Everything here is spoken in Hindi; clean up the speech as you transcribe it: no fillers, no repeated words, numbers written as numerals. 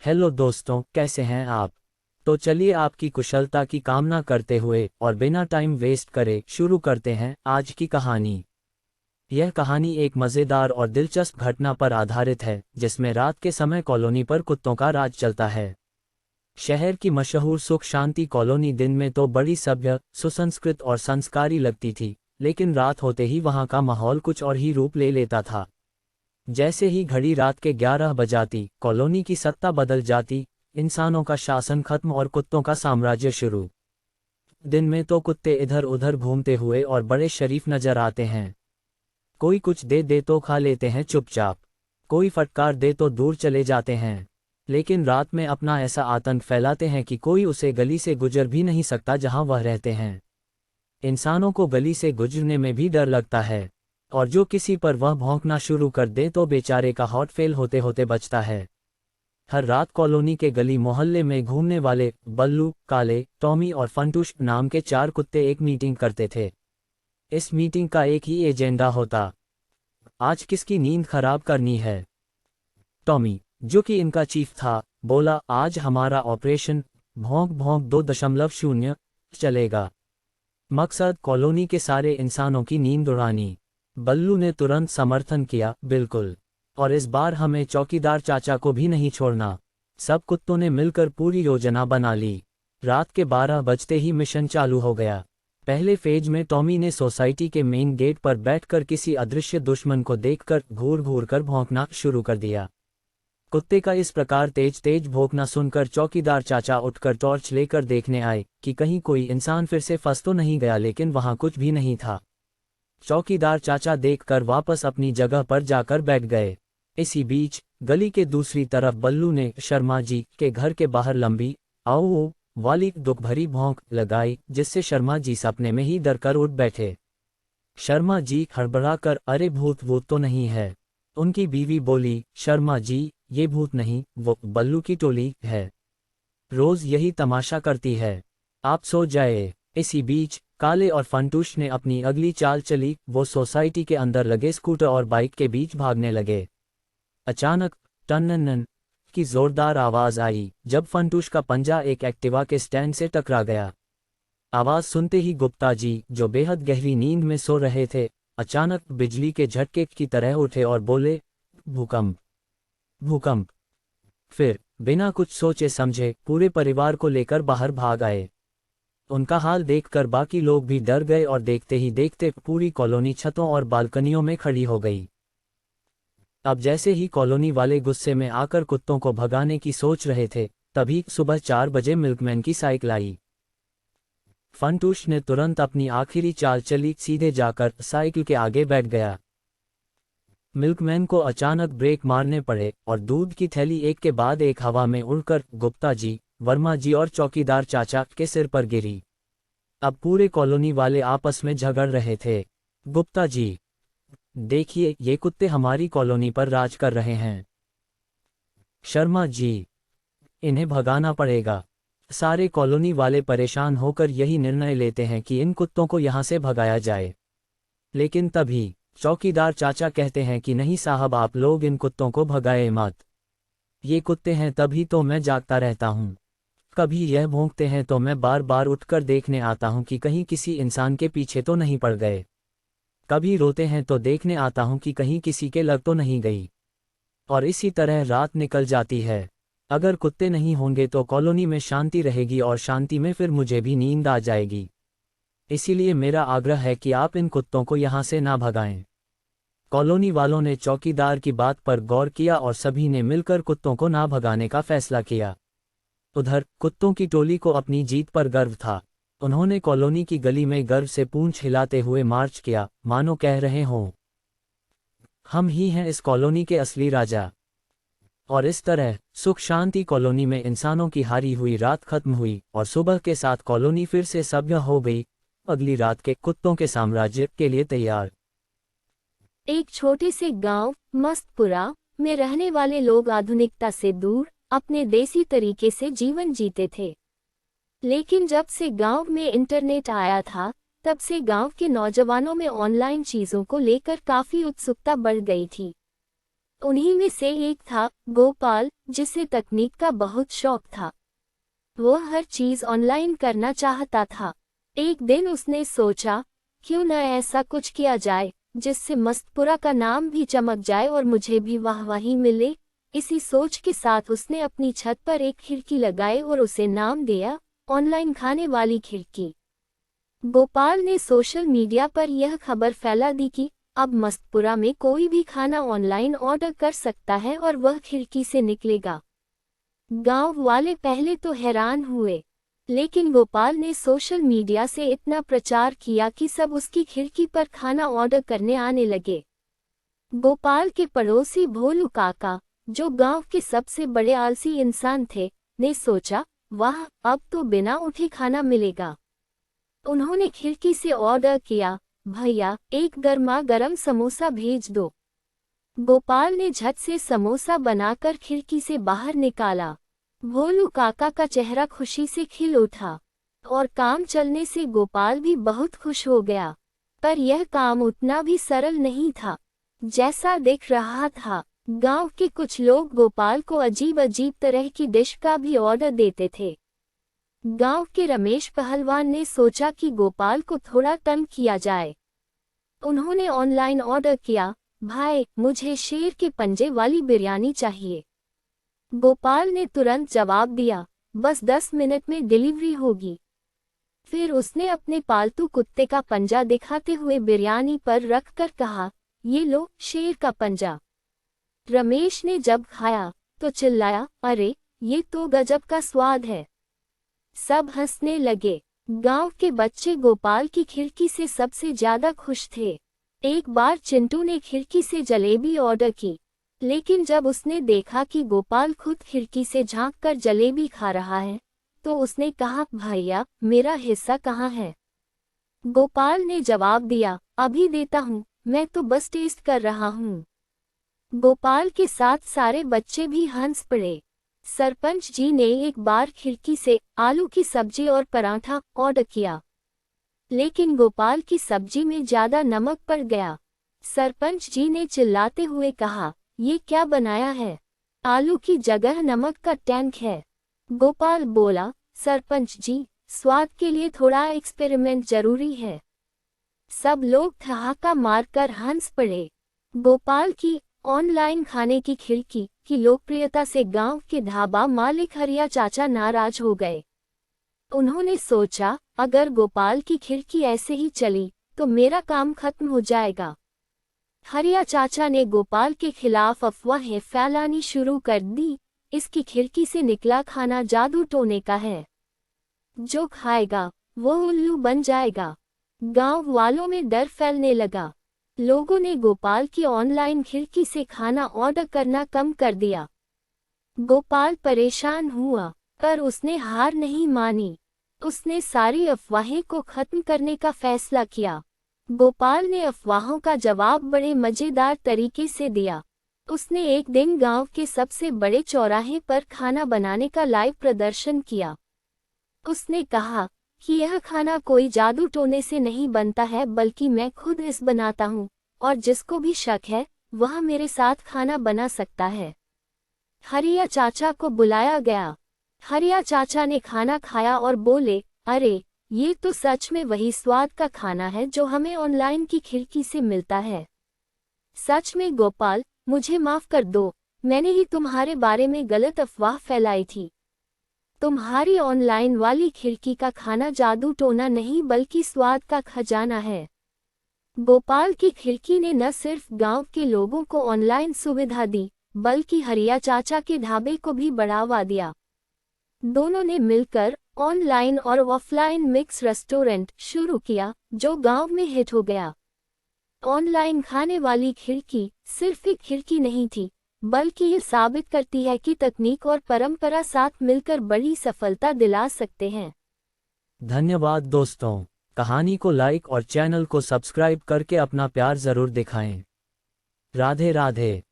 हेलो दोस्तों, कैसे हैं आप। तो चलिए आपकी कुशलता की कामना करते हुए और बिना टाइम वेस्ट करे शुरू करते हैं आज की कहानी। यह कहानी एक मज़ेदार और दिलचस्प घटना पर आधारित है जिसमें रात के समय कॉलोनी पर कुत्तों का राज चलता है। शहर की मशहूर सुख शांति कॉलोनी दिन में तो बड़ी सभ्य, सुसंस्कृत और संस्कारी लगती थी, लेकिन रात होते ही वहाँ का माहौल कुछ और ही रूप ले लेता था। जैसे ही घड़ी रात के 11 बजाती, कॉलोनी की सत्ता बदल जाती। इंसानों का शासन खत्म और कुत्तों का साम्राज्य शुरू। दिन में तो कुत्ते इधर उधर घूमते हुए और बड़े शरीफ नजर आते हैं। कोई कुछ दे दे तो खा लेते हैं चुपचाप, कोई फटकार दे तो दूर चले जाते हैं। लेकिन रात में अपना ऐसा आतंक फैलाते हैं कि कोई उसे गली से गुजर भी नहीं सकता जहां वह रहते हैं। इंसानों को गली से गुजरने में भी डर लगता है, और जो किसी पर वह भौंकना शुरू कर दे तो बेचारे का हॉट फेल होते होते बचता है। हर रात कॉलोनी के गली मोहल्ले में घूमने वाले बल्लू, काले, टॉमी और फंटूश नाम के 4 कुत्ते एक मीटिंग करते थे। इस मीटिंग का एक ही एजेंडा होता, आज किसकी नींद खराब करनी है। टॉमी, जो कि इनका चीफ था, बोला, आज हमारा ऑपरेशन भौंक भौंक 2.0 चलेगा। मकसद कॉलोनी के सारे इंसानों की नींद उड़ानी। बल्लू ने तुरंत समर्थन किया, बिल्कुल, और इस बार हमें चौकीदार चाचा को भी नहीं छोड़ना। सब कुत्तों ने मिलकर पूरी योजना बना ली। रात के 12 बजते ही मिशन चालू हो गया। पहले फेज में टॉमी ने सोसाइटी के मेन गेट पर बैठकर किसी अदृश्य दुश्मन को देखकर घूर घूर कर भौंकना शुरू कर दिया। कुत्ते का इस प्रकार तेज तेज भौंकना सुनकर चौकीदार चाचा उठकर टॉर्च लेकर देखने आए कि कहीं कोई इंसान फिर से फंस तो नहीं गया, लेकिन वहां कुछ भी नहीं था। चौकीदार चाचा देखकर वापस अपनी जगह पर जाकर बैठ गए। इसी बीच गली के दूसरी तरफ बल्लू ने शर्मा जी के घर के बाहर लंबी आओ वाली दुख भरी भौंक लगाई, जिससे शर्मा जी सपने में ही डर कर उठ बैठे। शर्मा जी हड़बड़ाकर, अरे भूत वूत तो नहीं है। उनकी बीवी बोली, शर्मा जी, ये भूत नहीं, वो बल्लू की टोली है, रोज यही तमाशा करती है, आप सो जाए। इसी बीच काले और फंटूश ने अपनी अगली चाल चली। वो सोसाइटी के अंदर लगे स्कूटर और बाइक के बीच भागने लगे। अचानक टन की जोरदार आवाज आई जब फंटूश का पंजा एक एक्टिवा के स्टैंड से टकरा गया। आवाज सुनते ही गुप्ता जी, जो बेहद गहरी नींद में सो रहे थे, अचानक बिजली के झटके की तरह उठे और बोले, भूकंप भूकंप। फिर बिना कुछ सोचे समझे पूरे परिवार को लेकर बाहर भाग आए। उनका हाल देखकर बाकी लोग भी डर गए और देखते ही देखते पूरी कॉलोनी छतों और बालकनियों में खड़ी हो गई। अब जैसे ही कॉलोनी वाले गुस्से में आकर कुत्तों को भगाने की सोच रहे थे, तभी सुबह 4 बजे मिल्कमैन की साइकिल आई। फंटूश ने तुरंत अपनी आखिरी चाल चली, सीधे जाकर साइकिल के आगे बैठ गया। मिल्कमैन को अचानक ब्रेक मारने पड़े और दूध की थैली एक के बाद एक हवा में उड़कर गुप्ता जी, वर्मा जी और चौकीदार चाचा के सिर पर गिरी। अब पूरे कॉलोनी वाले आपस में झगड़ रहे थे। गुप्ता जी, देखिए, ये कुत्ते हमारी कॉलोनी पर राज कर रहे हैं। शर्मा जी, इन्हें भगाना पड़ेगा। सारे कॉलोनी वाले परेशान होकर यही निर्णय लेते हैं कि इन कुत्तों को यहाँ से भगाया जाए। लेकिन तभी चौकीदार चाचा कहते हैं कि नहीं साहब, आप लोग इन कुत्तों को भगाए मत। ये कुत्ते हैं तभी तो मैं जागता रहता हूँ। कभी यह भौंकते हैं तो मैं बार बार उठकर देखने आता हूँ कि कहीं किसी इंसान के पीछे तो नहीं पड़ गए। कभी रोते हैं तो देखने आता हूँ कि कहीं किसी के लग तो नहीं गई। और इसी तरह रात निकल जाती है। अगर कुत्ते नहीं होंगे तो कॉलोनी में शांति रहेगी और शांति में फिर मुझे भी नींद आ जाएगी। इसीलिए मेरा आग्रह है कि आप इन कुत्तों को यहाँ से ना भगाएं। कॉलोनी वालों ने चौकीदार की बात पर गौर किया और सभी ने मिलकर कुत्तों को ना भगाने का फैसला किया। उधर कुत्तों की टोली को अपनी जीत पर गर्व था। उन्होंने कॉलोनी की गली में गर्व से पूंछ हिलाते हुए मार्च किया, मानो कह रहे हों, हम ही हैं इस कॉलोनी के असली राजा। और इस तरह सुख शांति कॉलोनी में इंसानों की हारी हुई रात खत्म हुई और सुबह के साथ कॉलोनी फिर से सभ्य हो गई, अगली रात के कुत्तों के साम्राज्य के लिए तैयार। एक छोटे से गांव मस्तपुरा में रहने वाले लोग आधुनिकता से दूर अपने देसी तरीके से जीवन जीते थे। लेकिन जब से गांव में इंटरनेट आया था, तब से गांव के नौजवानों में ऑनलाइन चीजों को लेकर काफी उत्सुकता बढ़ गई थी। उन्हीं में से एक था गोपाल, जिसे तकनीक का बहुत शौक था। वो हर चीज ऑनलाइन करना चाहता था। एक दिन उसने सोचा, क्यों न ऐसा कुछ किया जाए जिससे मस्तपुरा का नाम भी चमक जाए और मुझे भी वाहवाही मिले। इसी सोच के साथ उसने अपनी छत पर एक खिड़की लगाई और उसे नाम दिया ऑनलाइन खाने वाली खिड़की। गोपाल ने सोशल मीडिया पर यह खबर फैला दी कि अब मस्तपुरा में कोई भी खाना ऑनलाइन ऑर्डर कर सकता है और वह खिड़की से निकलेगा। गांव वाले पहले तो हैरान हुए, लेकिन गोपाल ने सोशल मीडिया से इतना प्रचार किया कि सब उसकी खिड़की पर खाना ऑर्डर करने आने लगे। गोपाल के पड़ोसी भोलू काका, जो गांव के सबसे बड़े आलसी इंसान थे, ने सोचा, वाह, अब तो बिना उठे खाना मिलेगा। उन्होंने खिड़की से ऑर्डर किया, भैया एक गर्मा गर्म समोसा भेज दो। गोपाल ने झट से समोसा बनाकर खिड़की से बाहर निकाला। भोलू काका का चेहरा खुशी से खिल उठा और काम चलने से गोपाल भी बहुत खुश हो गया। पर यह काम उतना भी सरल नहीं था जैसा दिख रहा था। गांव के कुछ लोग गोपाल को अजीब अजीब तरह की डिश का भी ऑर्डर देते थे। गांव के रमेश पहलवान ने सोचा कि गोपाल को थोड़ा तंग किया जाए। उन्होंने ऑनलाइन ऑर्डर किया, भाई मुझे शेर के पंजे वाली बिरयानी चाहिए। गोपाल ने तुरंत जवाब दिया, बस 10 मिनट में डिलीवरी होगी। फिर उसने अपने पालतू कुत्ते का पंजा दिखाते हुए बिरयानी पर रखकर कहा, ये लो शेर का पंजा। रमेश ने जब खाया तो चिल्लाया, अरे ये तो गजब का स्वाद है। सब हंसने लगे। गांव के बच्चे गोपाल की खिड़की से सबसे ज्यादा खुश थे। एक बार चिंटू ने खिड़की से जलेबी ऑर्डर की, लेकिन जब उसने देखा कि गोपाल खुद खिड़की से झांककर जलेबी खा रहा है, तो उसने कहा, भैया मेरा हिस्सा कहाँ है? गोपाल ने जवाब दिया, अभी देता हूँ, मैं तो बस टेस्ट कर रहा हूँ। गोपाल के साथ सारे बच्चे भी हंस पड़े। सरपंच जी ने एक बार खिड़की से आलू की सब्जी और पराठा ऑर्डर किया, लेकिन गोपाल की सब्जी में ज्यादा नमक पड़ गया। सरपंच जी ने चिल्लाते हुए कहा, ये क्या बनाया है? आलू की जगह नमक का टैंक है। गोपाल बोला, सरपंच जी, स्वाद के लिए थोड़ा एक्सपेरिमेंट जरूरी है। सब लोग ठहाका मारकर हंस पड़े। गोपाल की ऑनलाइन खाने की खिड़की की लोकप्रियता से गांव के ढाबा मालिक हरिया चाचा नाराज हो गए। उन्होंने सोचा, अगर गोपाल की खिड़की ऐसे ही चली तो मेरा काम खत्म हो जाएगा। हरिया चाचा ने गोपाल के खिलाफ अफवाहें फैलानी शुरू कर दी, इसकी खिड़की से निकला खाना जादू टोने का है, जो खाएगा वो उल्लू बन जाएगा। गांव वालों में डर फैलने लगा। लोगों ने गोपाल की ऑनलाइन खिड़की से खाना ऑर्डर करना कम कर दिया। गोपाल परेशान हुआ, पर उसने हार नहीं मानी। उसने सारी अफवाहें को खत्म करने का फैसला किया। गोपाल ने अफवाहों का जवाब बड़े मजेदार तरीके से दिया। उसने एक दिन गांव के सबसे बड़े चौराहे पर खाना बनाने का लाइव प्रदर्शन किया। उसने कहा कि यह खाना कोई जादू टोने से नहीं बनता है, बल्कि मैं खुद इस बनाता हूँ, और जिसको भी शक है वह मेरे साथ खाना बना सकता है। हरिया चाचा को बुलाया गया। हरिया चाचा ने खाना खाया और बोले, अरे ये तो सच में वही स्वाद का खाना है जो हमें ऑनलाइन की खिड़की से मिलता है। सच में गोपाल, मुझे माफ कर दो, मैंने ही तुम्हारे बारे में गलत अफवाह फैलाई थी। तुम्हारी ऑनलाइन वाली खिड़की का खाना जादू टोना नहीं बल्कि स्वाद का खजाना है। गोपाल की खिड़की ने न सिर्फ गांव के लोगों को ऑनलाइन सुविधा दी, बल्कि हरिया चाचा के ढाबे को भी बढ़ावा दिया। दोनों ने मिलकर ऑनलाइन और ऑफलाइन मिक्स रेस्टोरेंट शुरू किया, जो गांव में हिट हो गया। ऑनलाइन खाने वाली खिड़की सिर्फ एक खिड़की नहीं थी, बल्कि ये साबित करती है कि तकनीक और परंपरा साथ मिलकर बड़ी सफलता दिला सकते हैं। धन्यवाद दोस्तों, कहानी को लाइक और चैनल को सब्सक्राइब करके अपना प्यार जरूर दिखाएं। राधे राधे।